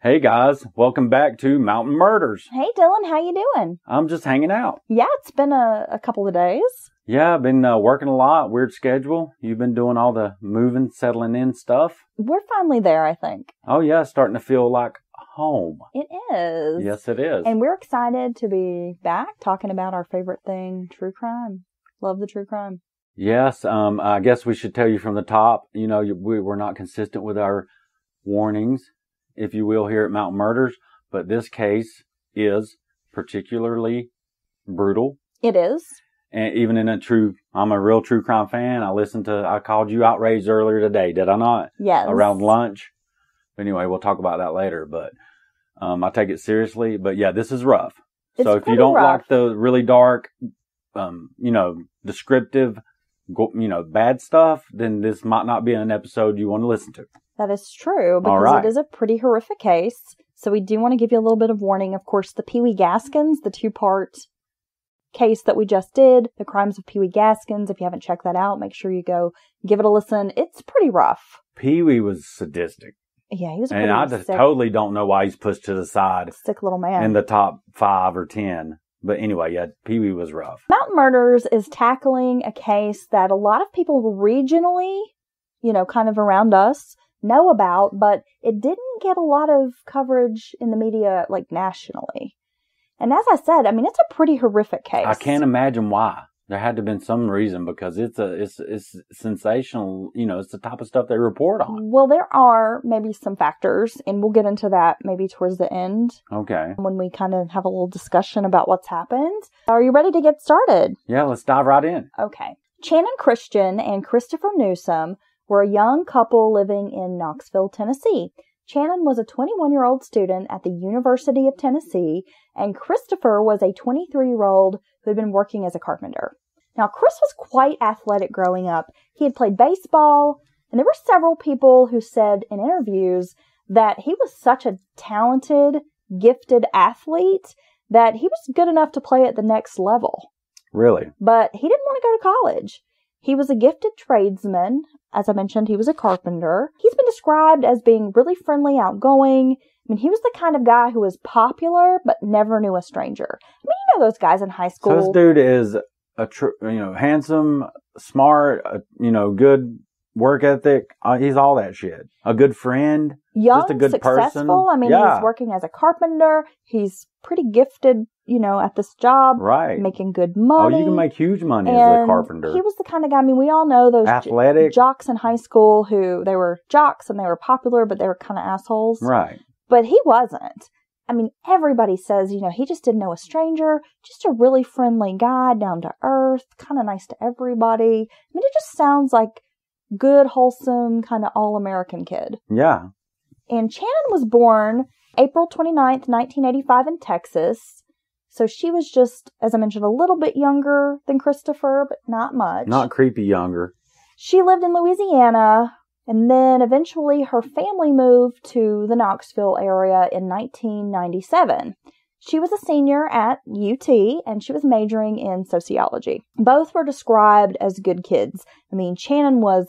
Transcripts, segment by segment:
Hey guys, welcome back to Mountain Murders. Hey Dylan, how you doing? I'm just hanging out. Yeah, it's been a couple of days. Yeah, I've been working a lot, weird schedule. You've been doing all the moving, settling in stuff. We're finally there, I think. Oh yeah, it's starting to feel like home. It is. Yes, it is. And we're excited to be back talking about our favorite thing, true crime. Love the true crime. Yes, I guess we should tell you from the top, we're not consistent with our warnings, if you will, here at Mountain Murders, but this case is particularly brutal. It is. And even I'm a real true crime fan. I called you outraged earlier today, did I not? Yes. Around lunch. Anyway, we'll talk about that later, but I take it seriously. But yeah, this is rough. So if you don't like the really dark, descriptive, bad stuff, then this might not be an episode you want to listen to. That is true, because It is a pretty horrific case. So we do want to give you a little bit of warning. Of course, the Pee Wee Gaskins, the 2-part case that we just did, The Crimes of Pee Wee Gaskins. If you haven't checked that out, make sure you go give it a listen. It's pretty rough. Pee Wee was sadistic. Yeah, he was and I just totally don't know why he's pushed to the side. Sick little man. In the top 5 or 10. But anyway, yeah, Pee Wee was rough. Mountain Murders is tackling a case that a lot of people regionally, kind of around us, know about, but it didn't get a lot of coverage in the media, like nationally. And as I said, it's a pretty horrific case. I can't imagine why. There had to have been some reason, because it's sensational. It's the type of stuff they report on. Well, there are maybe some factors, and we'll get into that maybe towards the end. Okay. When we kind of have a little discussion about what's happened. Are you ready to get started? Yeah, let's dive right in. Okay. Channon Christian and Christopher Newsom were a young couple living in Knoxville, Tennessee. Channon was a 21-year-old student at the University of Tennessee, and Christopher was a 23-year-old who had been working as a carpenter. Now, Chris was quite athletic growing up. He had played baseball, and there were several people who said in interviews that he was such a talented, gifted athlete that he was good enough to play at the next level. Really? But he didn't want to go to college. He was a gifted tradesman. As I mentioned, he was a carpenter. He's been described as being really friendly, outgoing. He was the kind of guy who was popular, but never knew a stranger. Those guys in high school. So this dude is handsome, smart, good work ethic. He's all that shit. A good friend. Young, just a good successful. person. He's working as a carpenter. He's pretty gifted, at this job. Right. Making good money. Oh, you can make huge money as a carpenter. He was the kind of guy, we all know those athletic jocks in high school who, they were jocks and they were popular, but they were kind of assholes. Right. But he wasn't. Everybody says, he just didn't know a stranger, just a really friendly guy, down to earth, kind of nice to everybody. It just sounds like good, wholesome, kind of all-American kid. Yeah. And Channon was born April 29th, 1985 in Texas. So she was just, as I mentioned, a little bit younger than Christopher, but not much. Not creepy younger. She lived in Louisiana. And then eventually her family moved to the Knoxville area in 1997. She was a senior at UT and she was majoring in sociology. Both were described as good kids. Channon was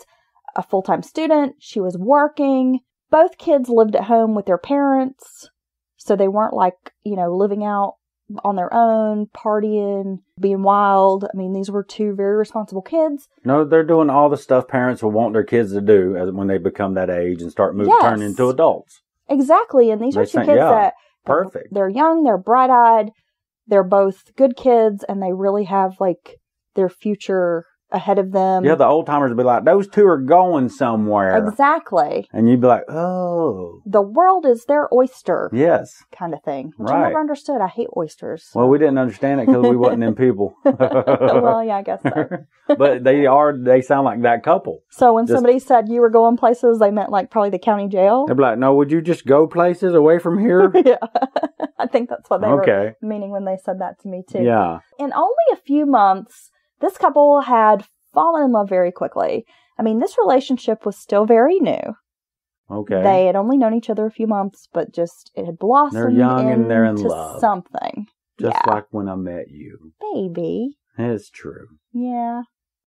a full-time student. She was working. Both kids lived at home with their parents. So they weren't living out on their own, partying, being wild. These were two very responsible kids. No, they're doing all the stuff parents will want their kids to do when they become that age and start turning into adults. Exactly. And these are two kids that perfect. They're young, they're bright-eyed, they're both good kids, and they really have their future ahead of them. Yeah, the old timers would be like, those two are going somewhere. Exactly. And you'd be like, oh. The world is their oyster. Yes. Kind of thing. Which right. I never understood. I hate oysters. Well, we didn't understand it because we wasn't in people. Well, yeah, I guess so. But they sound like that couple. So when somebody said you were going places, they meant probably the county jail? They'd be like, no, would you just go places away from here? Yeah. I think that's what they were meaning when they said that to me too. Yeah. In only a few months, this couple had fallen in love very quickly. This relationship was still very new. Okay. They had only known each other a few months, but it had blossomed. They're young and they're in love. Something. Just like when I met you. Baby. It's true. Yeah.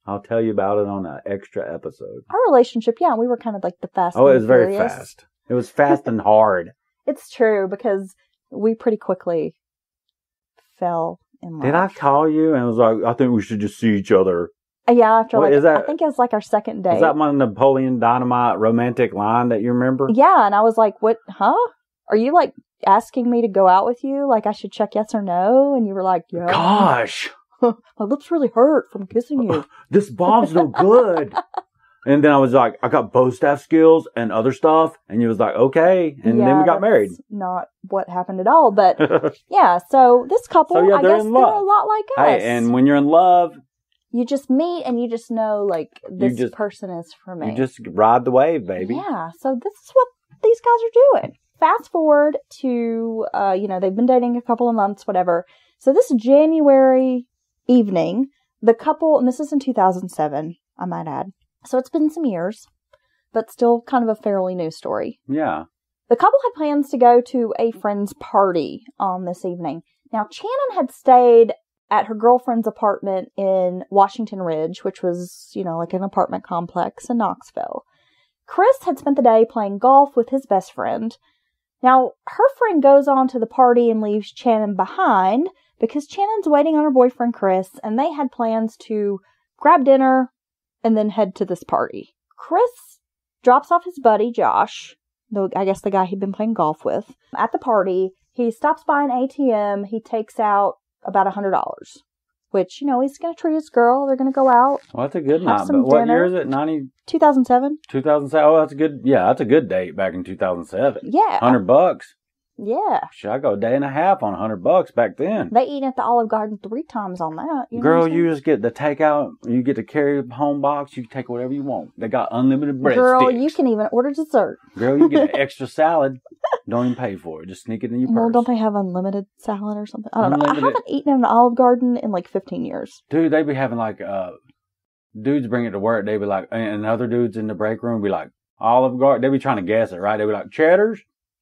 I'll tell you about it on an extra episode. Our relationship, we were kind of like the fast. Oh, it was very fast. It was fast and hard. It's true because we pretty quickly fell in love. Did I call you and was like, I think we should just see each other? Yeah, after What, like, is that, I think it was like our second date. is that my Napoleon Dynamite romantic line that you remember? Yeah, and I was like, what, huh? Are you like asking me to go out with you? Like I should check yes or no? And you were like, yeah. Gosh. My lips really hurt from kissing you. This bomb's no good. And then I was like, I got bow staff skills and other stuff. And you was like, okay. And then we got married. Not what happened at all. But yeah, so this couple, I guess they're a lot like us. Hey, and when you're in love, you just meet and you just know, like, this person is for me. You just ride the wave, baby. Yeah, so this is what these guys are doing. Fast forward to, they've been dating a couple of months, whatever. So this January evening, the couple, and this is in 2007, I might add. So it's been some years, but still kind of a fairly new story. Yeah. The couple had plans to go to a friend's party on this evening. Now, Channon had stayed at her girlfriend's apartment in Washington Ridge, which was, like an apartment complex in Knoxville. Chris had spent the day playing golf with his best friend. Now, her friend goes on to the party and leaves Channon behind because Channon's waiting on her boyfriend Chris, and they had plans to grab dinner and then head to this party. Chris drops off his buddy Josh, I guess the guy he'd been playing golf with, at the party. He stops by an ATM. He takes out about $100, which, he's going to treat his girl. They're going to go out. Well, that's a good night. But what year is it? 2007. 2007. Oh, that's a good. Yeah, that's a good date back in 2007. Yeah. $100. Yeah. Should I go a day and a half on $100 back then? They eat at the Olive Garden 3 times on that. Girl, you just get the takeout. You get to carry the home box. You can take whatever you want. They got unlimited breadsticks. Girl, you can even order dessert. Girl, you get an extra salad. Don't even pay for it. Just sneak it in your purse. Well, don't they have unlimited salad or something? I don't know. I haven't eaten at an Olive Garden in like 15 years. Dude, they be having like, dudes bring it to work. They be like, and other dudes in the break room be like, Olive Garden. They be trying to guess it, right? They be like, Cheddar's,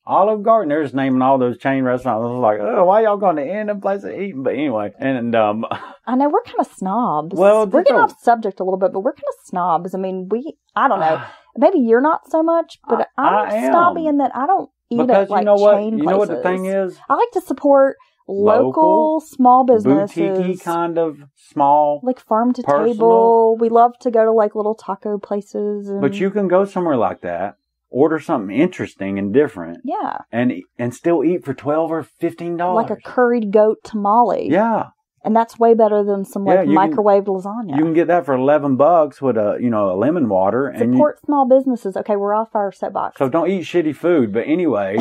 Olive Garden. They're just naming all those chain restaurants. I was like, oh, why y'all going to end them places eating? But anyway, and I know we're kind of snobs. Well, we're getting off subject a little bit, but we're kind of snobs. I mean, I don't know. Maybe you're not so much, but I'm snobby in that I don't eat at like chain places. You know what the thing is? I like to support local small businesses. Boutique-y kind of small. Like farm to table. We love to go to like little taco places. But you can go somewhere like that, order something interesting and different. Yeah. And still eat for $12 or $15. Like a curried goat tamale. Yeah. And that's way better than some microwaved lasagna. You can get that for $11 with a lemon water. Support small businesses. Okay, we're off our soapbox. So don't eat shitty food. But anyway.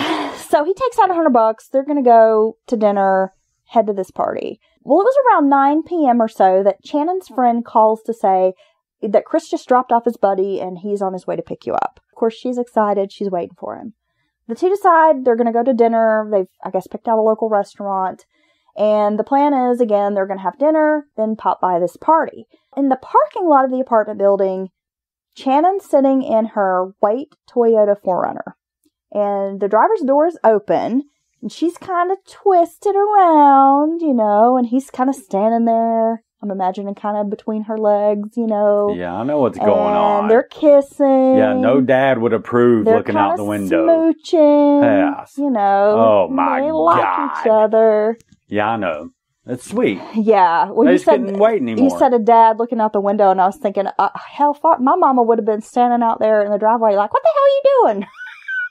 So he takes out $100. They're going to go to dinner, head to this party. Well, it was around 9 p.m. or so that Channon's friend calls to say that Chris just dropped off his buddy and he's on his way to pick you up. Of course, she's excited. She's waiting for him. The two decide they're going to go to dinner. They've, I guess, picked out a local restaurant. And the plan is, again, they're going to have dinner, then pop by this party. In the parking lot of the apartment building, Channon's sitting in her white Toyota 4Runner. And the driver's door is open, and she's kind of twisted around, and he's kind of standing there. I'm imagining kind of between her legs, Yeah, I know what's going on. And they're kissing. Yeah, no dad would approve looking out the window. Smooching. Yes. Oh, my they God. like each other. Yeah, I know. It's sweet. Yeah. Well, they just couldn't wait anymore. You said a dad looking out the window, and I was thinking, how far? My mama would have been standing out there in the driveway like, what the hell are you doing?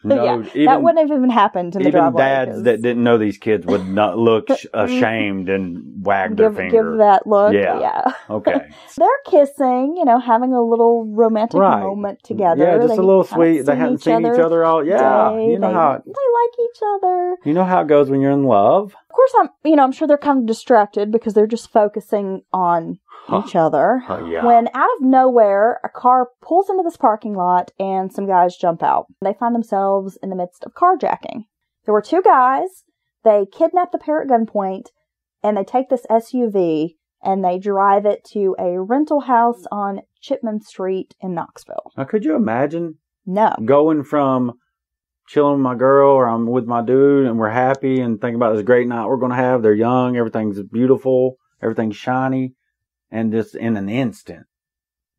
No, that wouldn't have even happened in the driveway. Even dads that didn't know these kids would not look ashamed and wag their finger. Give that look. Yeah. Okay. They're kissing, having a little romantic moment together. Yeah, just a little sweet. They haven't seen each other all. Yeah, you know how they like each other. You know how it goes when you're in love. Of course, I'm sure they're kind of distracted because they're just focusing on each other. Yeah. When out of nowhere, a car pulls into this parking lot and some guys jump out. They find themselves in the midst of carjacking. There were 2 guys. They kidnap the pair at gunpoint and they take this SUV and they drive it to a rental house on Chipman Street in Knoxville. Now, could you imagine? No. Going from chilling with my girl or I'm with my dude and we're happy and thinking about this great night we're going to have. They're young. Everything's beautiful. Everything's shiny. And just in an instant,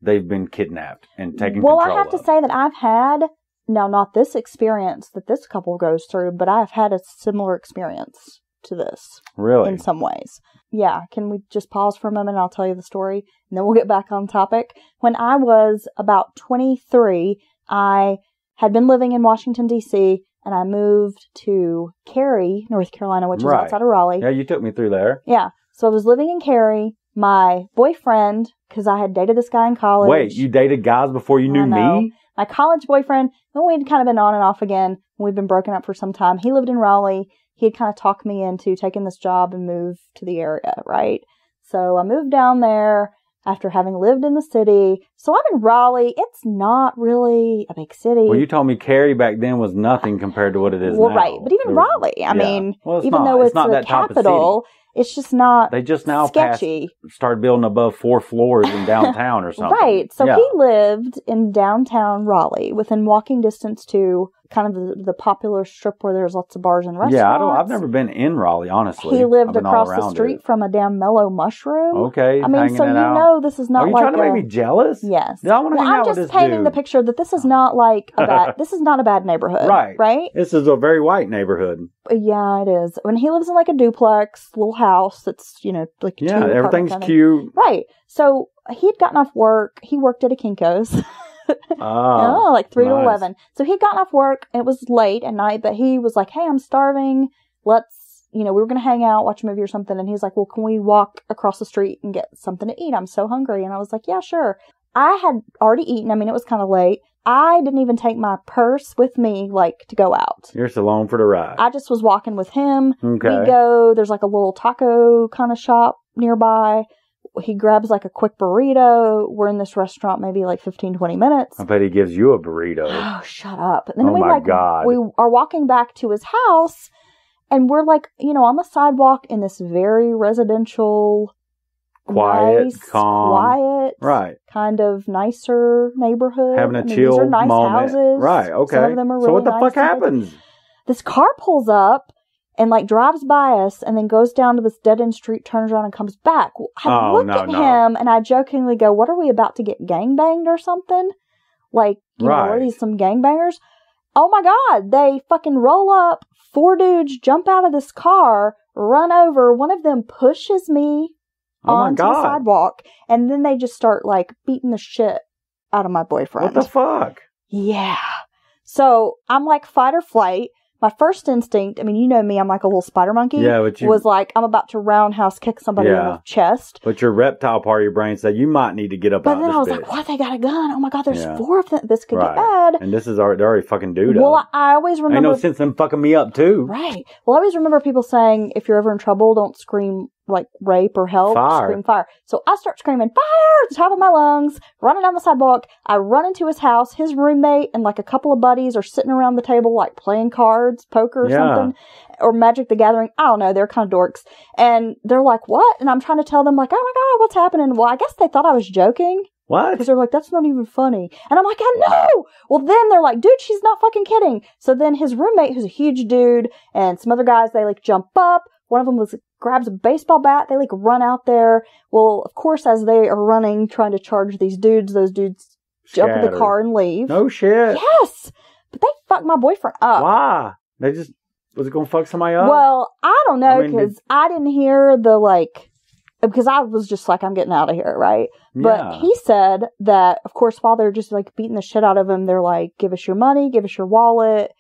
they've been kidnapped and taken control of. Well, I have to say that I've had Now, not this experience that this couple goes through, but I've had a similar experience to this. Really? In some ways. Yeah. Can we just pause for a moment and I'll tell you the story and then we'll get back on topic. When I was about 23, I had been living in Washington, D.C., and I moved to Cary, North Carolina, which is outside of Raleigh. Yeah, you took me through there. Yeah. So I was living in Cary. My boyfriend, because I had dated this guy in college. Wait, you dated guys before you knew me? My college boyfriend, and we'd kind of been on and off again. We'd been broken up for some time. He lived in Raleigh. He had kind of talked me into taking this job and move to the area, right? So I moved down there after having lived in the city. So I'm in Raleigh. It's not really a big city. Well, you told me Cary back then was nothing compared to what it is now. Well, right. But even Raleigh, I mean, even though it's not the that capital, it's just not They just now sketchy. Started building above 4 floors in downtown or something. Right. So he lived in downtown Raleigh within walking distance to kind of the popular strip where there's lots of bars and restaurants. Yeah, I've never been in Raleigh, honestly. He lived across the street from a damn Mellow Mushroom. Okay, I mean, so you know this is not Are you like trying to make me jealous? Yes. I want to hang out with this dude. I'm just painting the picture that this is not like a bad, this is not a bad neighborhood. Right. Right? This is a very white neighborhood. Yeah, it is. When he lives in like a duplex, little house that's, you know, like everything's cute. Right. So he'd gotten off work. He worked at a Kinko's. Like 3 to 11. So he'd gotten off work and it was late at night, but he was like, hey, I'm starving. Let's, we were going to hang out, watch a movie or something. And he's like, well, can we walk across the street and get something to eat? I'm so hungry. And I was like, yeah, sure. I had already eaten. I mean, it was kind of late. I didn't even take my purse with me, like, to go out. You're just alone for the ride. I just was walking with him. Okay. We go, there's like a little taco kind of shop nearby. He grabs like a quick burrito. We're in this restaurant maybe like 15, 20 minutes. I bet he gives you a burrito. Oh, shut up. And then God. We are walking back to his house and we're like, on the sidewalk in this very residential, quiet, nice, calm, quiet, right, kind of nicer neighborhood. Having a chill these are nice moment. Houses. Right, okay. Some of them are really so what the nice fuck happens? This car pulls up and like drives by us and then goes down to this dead end street, turns around and comes back. I look at him and I jokingly go, what are we about to get gangbanged or something? Like, know, are these some gangbangers? Oh my God, they fucking roll up. 4 dudes jump out of this car, run over. One of them pushes me onto the sidewalk and then they just start like beating the shit out of my boyfriend. What the fuck? Yeah. So I'm like fight or flight. My first instinct, I mean, you know me, I'm like a little spider monkey. Yeah, but was like, I'm about to roundhouse kick somebody in the chest. But your reptile part of your brain said you might need to get up out of this. But then I was like, what? They got a gun? Oh my God, there's 4 of them. This could get bad. And this is they're already fucking dude Well, up. I always remember. Ain't no sense in fucking me up too. Right. Well, I always remember people saying, if you're ever in trouble, don't scream like rape or help. Fire. Scream fire. So I start screaming fire at the top of my lungs, running down the sidewalk. I run into his house. His roommate and like a couple of buddies are sitting around the table like playing cards, poker or something, or Magic the Gathering. I don't know. They're kind of dorks. And they're like, what? And I'm trying to tell them like, oh my God, what's happening? Well, I guess they thought I was joking. What? Because they're like, that's not even funny. And I'm like, I know. Well, then they're like, dude, she's not fucking kidding. So then his roommate, who's a huge dude, and some other guys, they like jump up. One of them grabs a baseball bat. They like run out there. Well, of course, as they are running, trying to charge these dudes, those dudes jump in the car and leave. No shit. Yes. But they fucked my boyfriend up. Why? Was it going to fuck somebody up? Well, I don't know, because I didn't hear because I was just like, I'm getting out of here, right? Yeah. But he said that, of course, while they're just like beating the shit out of him, they're like, give us your money, give us your wallet,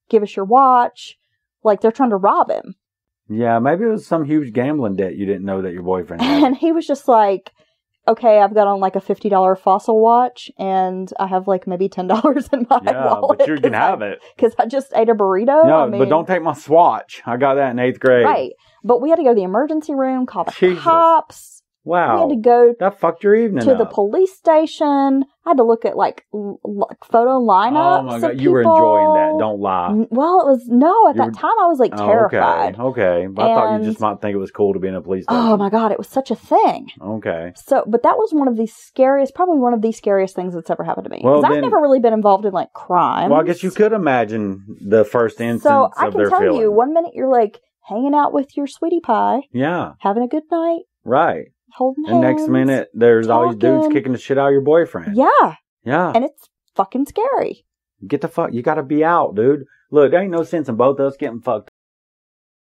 give us your watch. Like, they're trying to rob him. Yeah, maybe it was some huge gambling debt you didn't know that your boyfriend had. And he was just like, okay, I've got on like a $50 Fossil watch and I have like maybe $10 in my wallet. Yeah, but you can have it. Because I just ate a burrito. No, but don't take my Swatch. I got that in 8th grade. Right. But we had to go to the emergency room, call the cops. Wow. We had to go that fucked your evening to the police station. I had to look at like photo lineups. Oh my God, you were enjoying that. Don't lie. Well, at that time I was like terrified. Okay. But I thought you just might think it was cool to be in a police station. Oh my God, it was such a thing. Okay. So, but that was probably one of the scariest things that's ever happened to me. Because I've never really been involved in like crime. Well, I guess you could imagine the first instance so of their feeling. So I can tell you, one minute you're like hanging out with your sweetie pie. Yeah. Having a good night. Right. Holding hands. And next minute, there's all these dudes kicking the shit out of your boyfriend. Yeah. Yeah. And it's fucking scary. Get the fuck, you gotta be out, dude. Look, there ain't no sense in both of us getting fucked